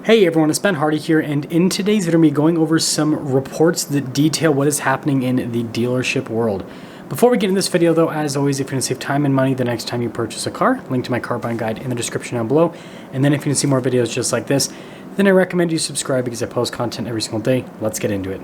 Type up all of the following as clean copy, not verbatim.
Hey everyone, it's Ben Hardy here, and in today's video, we're going over some reports that detail what is happening in the dealership world. Before we get into this video though, as always, if you want to save time and money the next time you purchase a car, link to my car buying guide in the description down below. And then if you want to see more videos just like this, then I recommend you subscribe because I post content every single day. Let's get into it.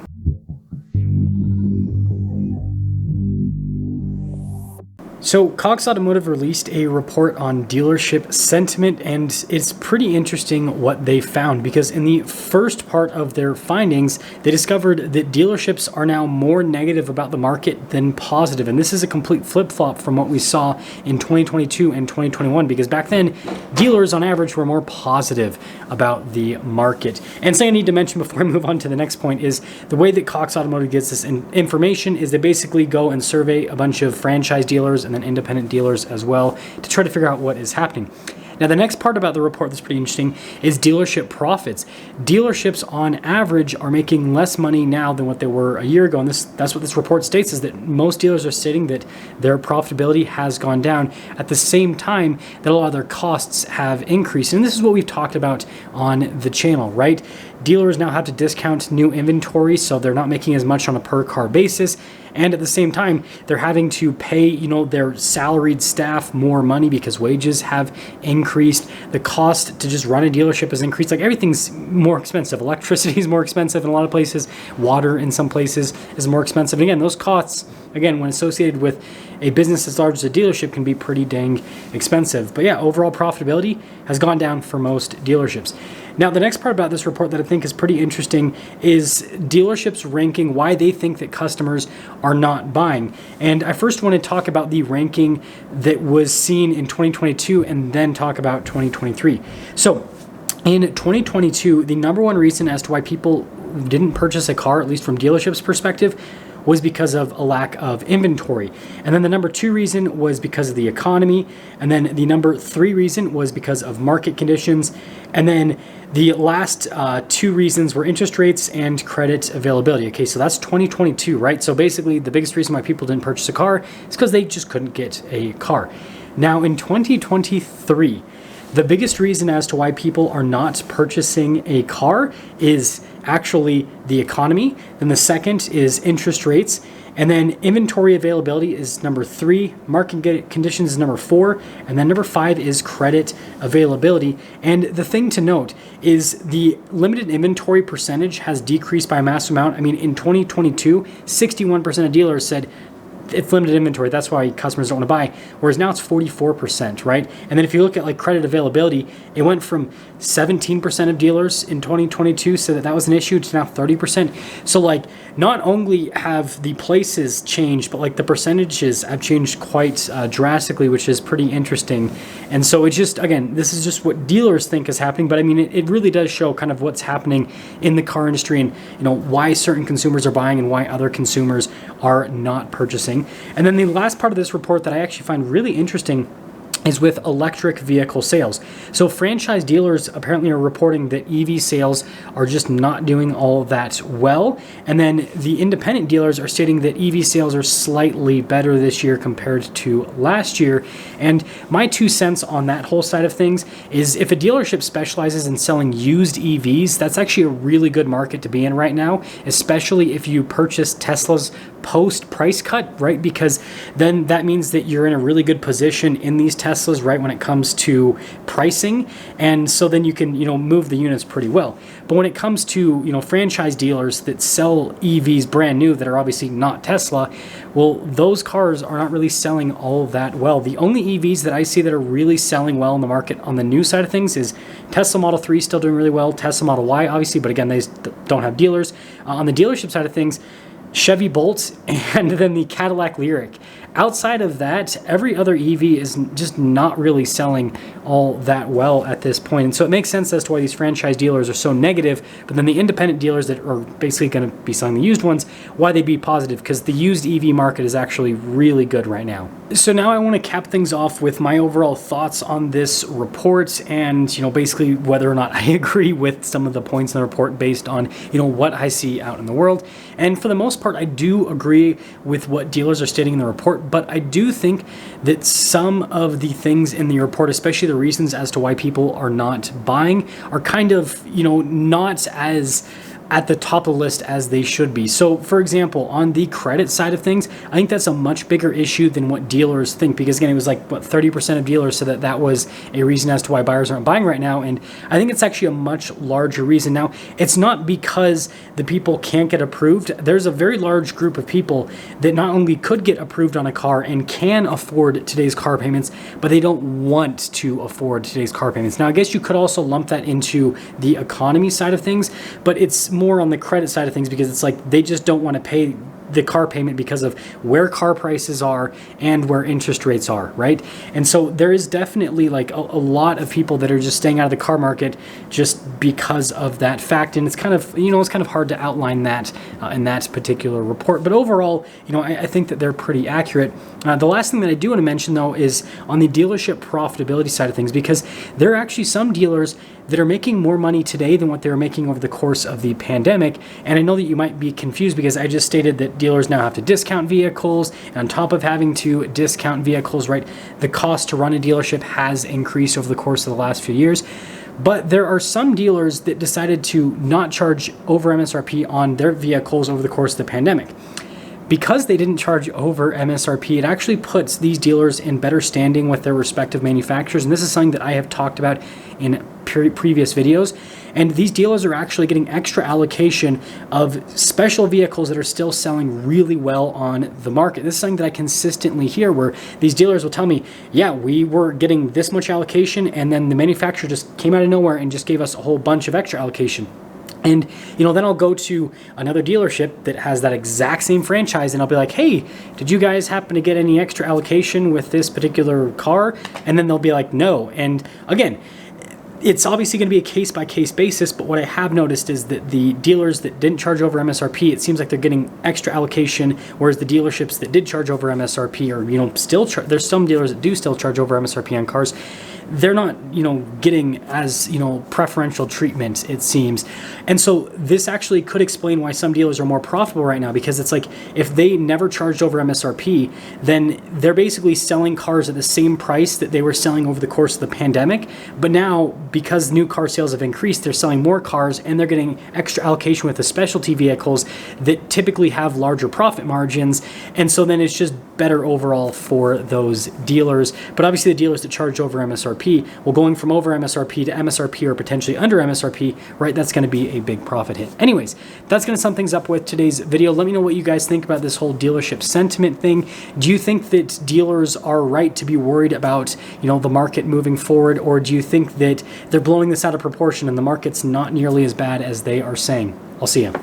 So Cox Automotive released a report on dealership sentiment, and it's pretty interesting what they found, because in the first part of their findings, they discovered that dealerships are now more negative about the market than positive. And this is a complete flip-flop from what we saw in 2022 and 2021, because back then, dealers on average were more positive about the market. And something I need to mention before I move on to the next point is the way that Cox Automotive gets this information is they basically go and survey a bunch of franchise dealers and then independent dealers as well to try to figure out what is happening. Now, the next part about the report that's pretty interesting is dealership profits. Dealerships on average are making less money now than what they were a year ago. And that's what this report states, is that most dealers are stating that their profitability has gone down at the same time that a lot of their costs have increased. And this is what we've talked about on the channel, right? Dealers now have to discount new inventory, so they're not making as much on a per car basis. And at the same time, they're having to pay, their salaried staff more money because wages have increased. The cost to just run a dealership has increased. Like, everything's more expensive. Electricity is more expensive in a lot of places. Water in some places is more expensive. And again, those costs, when associated with a business as large as a dealership, can be pretty dang expensive. But yeah, overall profitability has gone down for most dealerships. Now, the next part about this report that I think is pretty interesting is dealerships ranking why they think that customers are not buying. And I first want to talk about the ranking that was seen in 2022 and then talk about 2023. So in 2022, the number one reason as to why people didn't purchase a car, at least from dealerships' perspective, was because of a lack of inventory. And then the number two reason was because of the economy. And then the number three reason was because of market conditions. And then the last two reasons were interest rates and credit availability. Okay, so that's 2022, right? So basically, the biggest reason why people didn't purchase a car is because they just couldn't get a car. Now, in 2023, the biggest reason as to why people are not purchasing a car is actually the economy. Then the second is interest rates. And then inventory availability is number three. Market conditions is number four. And then number five is credit availability. And the thing to note is the limited inventory percentage has decreased by a massive amount. I mean, in 2022, 61% of dealers said it's limited inventory, that's why customers don't want to buy, whereas now it's 44%, right? And then if you look at like credit availability, it went from 17% of dealers in 2022 said that was an issue to now 30%. So like, not only have the places changed, but like the percentages have changed quite drastically, which is pretty interesting. And so it's just, again, this is just what dealers think is happening, but I mean, it really does show kind of what's happening in the car industry and why certain consumers are buying and why other consumers are not purchasing. And then the last part of this report that I actually find really interesting is with electric vehicle sales. So franchise dealers apparently are reporting that EV sales are just not doing all that well. And then the independent dealers are stating that EV sales are slightly better this year compared to last year. And my 2 cents on that whole side of things is, if a dealership specializes in selling used EVs, that's actually a really good market to be in right now, especially if you purchase Tesla's post price cut, right? Because then that means that you're in a really good position in these Teslas, right, when it comes to pricing. And so then you can, move the units pretty well. But when it comes to, franchise dealers that sell EVs brand new that are obviously not Tesla, well, those cars are not really selling all that well. The only EVs that I see that are really selling well in the market on the new side of things is Tesla Model 3 still doing really well, Tesla Model Y, obviously, but again, they don't have dealers. On the dealership side of things, Chevy Bolt, and then the Cadillac Lyriq. Outside of that, every other EV is just not really selling all that well at this point. And so it makes sense as to why these franchise dealers are so negative, but then the independent dealers that are basically going to be selling the used ones, why they be positive, because the used EV market is actually really good right now. So now I want to cap things off with my overall thoughts on this report and, basically whether or not I agree with some of the points in the report based on, what I see out in the world. And for the most part, part, I do agree with what dealers are stating in the report, but I do think that some of the things in the report, especially the reasons as to why people are not buying, are kind of, not as at the top of the list as they should be. So for example, on the credit side of things, I think that's a much bigger issue than what dealers think, because again, it was like 30% of dealers said that was a reason as to why buyers aren't buying right now. And I think it's actually a much larger reason. Now, it's not because the people can't get approved. There's a very large group of people that not only could get approved on a car and can afford today's car payments, but they don't want to afford today's car payments. Now, I guess you could also lump that into the economy side of things, but it's more on the credit side of things, because it's like they just don't want to pay the car payment because of where car prices are and where interest rates are, right? And so there is definitely like a lot of people that are just staying out of the car market just because of that fact. And it's kind of, it's kind of hard to outline that in that particular report. But overall, I think that they're pretty accurate. The last thing that I do want to mention, though, is on the dealership profitability side of things, because there are actually some dealers that are making more money today than what they were making over the course of the pandemic. And I know that you might be confused, because I just stated that dealers now have to discount vehicles, and on top of having to discount vehicles, right, the cost to run a dealership has increased over the course of the last few years. But there are some dealers that decided to not charge over MSRP on their vehicles over the course of the pandemic. Because they didn't charge over MSRP, it actually puts these dealers in better standing with their respective manufacturers. And this is something that I have talked about in previous videos. And these dealers are actually getting extra allocation of special vehicles that are still selling really well on the market. This is something that I consistently hear, where these dealers will tell me, yeah, we were getting this much allocation, and then the manufacturer just came out of nowhere and just gave us a whole bunch of extra allocation. And, then I'll go to another dealership that has that exact same franchise, and I'll be like, hey, did you guys happen to get any extra allocation with this particular car? And then they'll be like, no. And again, it's obviously going to be a case-by-case basis, but what I have noticed is that the dealers that didn't charge over MSRP, it seems like they're getting extra allocation, whereas the dealerships that did charge over MSRP, or, still there's some dealers that do still charge over MSRP on cars, they're not, getting as, preferential treatment, it seems. And so this actually could explain why some dealers are more profitable right now, because it's like, if they never charged over MSRP, then they're basically selling cars at the same price that they were selling over the course of the pandemic. But now, because new car sales have increased, they're selling more cars, and they're getting extra allocation with the specialty vehicles that typically have larger profit margins. And so then it's just better overall for those dealers. But obviously the dealers that charge over MSRP, well, going from over MSRP to MSRP or potentially under MSRP, right, that's going to be a big profit hit. Anyways, that's going to sum things up with today's video. Let me know what you guys think about this whole dealership sentiment thing. Do you think that dealers are right to be worried about, the market moving forward, or do you think that they're blowing this out of proportion and the market's not nearly as bad as they are saying? I'll see you.